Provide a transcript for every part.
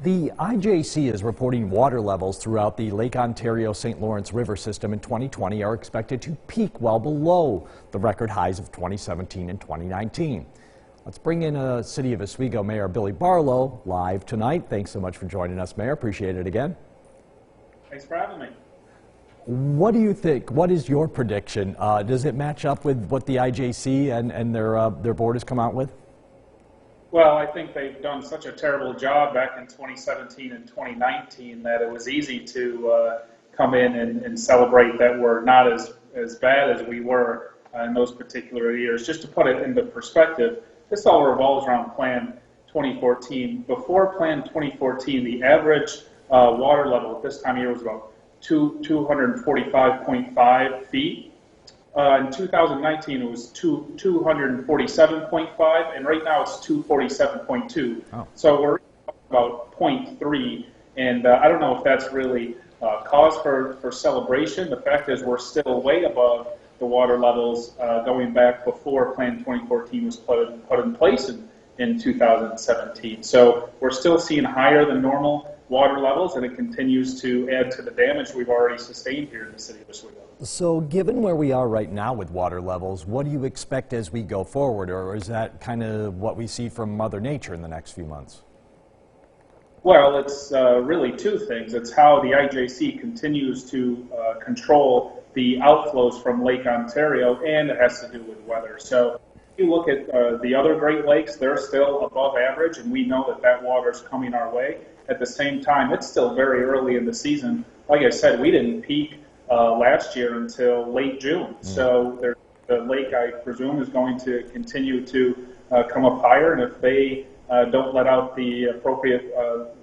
The IJC is reporting water levels throughout the Lake Ontario-St. Lawrence River system in 2020 are expected to peak well below the record highs of 2017 and 2019. Let's bring in City of Oswego Mayor Billy Barlow live tonight. Thanks so much for joining us, Mayor. Appreciate it again. Thanks for having me. What do you think? What is your prediction? Does it match up with what the IJC and their board has come out with? Well, I think they've done such a terrible job back in 2017 and 2019 that it was easy to come in and celebrate that we're not as bad as we were in those particular years. Just to put it into perspective, this all revolves around Plan 2014. Before Plan 2014, the average water level at this time of year was about 245.5 feet. In 2019, it was 247.5, and right now it's 247.2. Oh. So we're about 0.3, and I don't know if that's really cause for celebration. The fact is we're still way above the water levels going back before Plan 2014 was put in place in 2017. So we're still seeing higher than normal water levels, and it continues to add to the damage we've already sustained here in the city of Oswego. So given where we are right now with water levels, what do you expect as we go forward, or is that kind of what we see from Mother Nature in the next few months? Well, it's really two things. It's how the IJC continues to control the outflows from Lake Ontario, and it has to do with weather. So if you look at the other Great Lakes, they're still above average, and we know that water is coming our way. At the same time, it's still very early in the season. Like I said, we didn't peak last year until late June. So the lake, I presume, is going to continue to come up higher, and if they don't let out the appropriate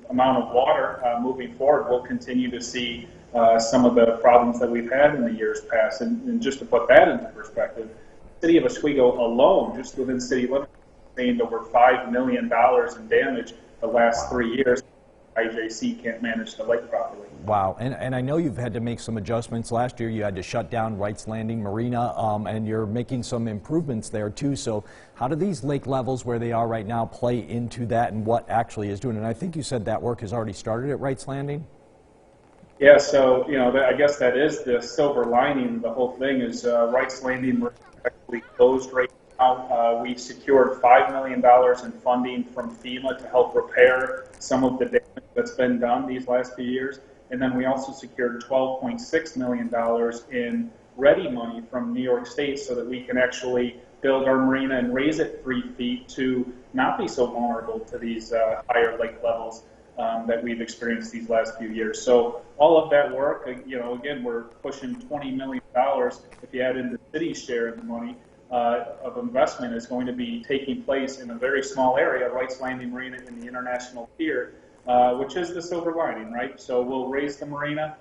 amount of water moving forward, we'll continue to see some of the problems that we've had in the years past. And just to put that into perspective, the city of Oswego alone, just within city limits, sustained over $5 million in damage the last 3 years. IJC can't manage the lake properly. Wow, and I know you've had to make some adjustments. Last year you had to shut down Wrights Landing Marina, and you're making some improvements there too. So how do these lake levels where they are right now play into that and what actually is doing? And I think you said that work has already started at Wrights Landing? Yeah, so I guess that is the silver lining. The whole thing is Wrights Landing Marina actually closed right now. We secured $5 million in funding from FEMA to help repair some of the damage that's been done these last few years. And then we also secured $12.6 million in ready money from New York State so that we can actually build our marina and raise it 3 feet to not be so vulnerable to these higher lake levels that we've experienced these last few years. So all of that work, again, we're pushing $20 million. If you add in the city's share of the money, of investment is going to be taking place in a very small area, Wrights Landing Marina in the International Pier, which is the silver lining, right? So we'll raise the marina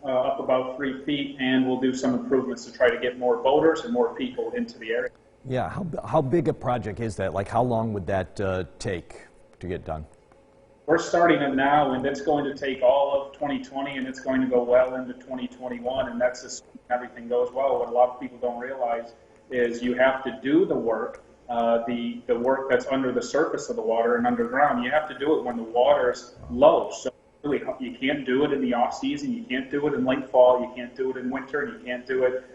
up about 3 feet, and we'll do some improvements to try to get more boaters and more people into the area. Yeah, how big a project is that? Like, how long would that take to get done? We're starting it now, and it's going to take all of 2020, and it's going to go well into 2021, and that's assuming everything goes well. What a lot of people don't realize is you have to do the work, the work that's under the surface of the water and underground. You have to do it when the water's low. So really, you can't do it in the off season. You can't do it in late fall. You can't do it in winter. And you can't do it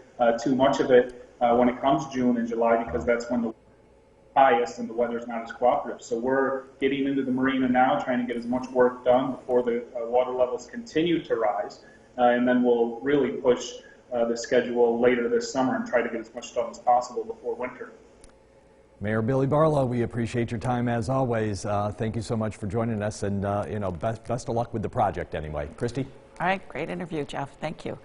too much of it when it comes June and July, because that's when the highest and the weather's not as cooperative. So we're getting into the marina now, trying to get as much work done before the water levels continue to rise, and then we'll really push the schedule later this summer and try to get as much done as possible before winter. Mayor Billy Barlow, we appreciate your time as always. Thank you so much for joining us, and best of luck with the project anyway. Christy? All right, great interview, Jeff. Thank you.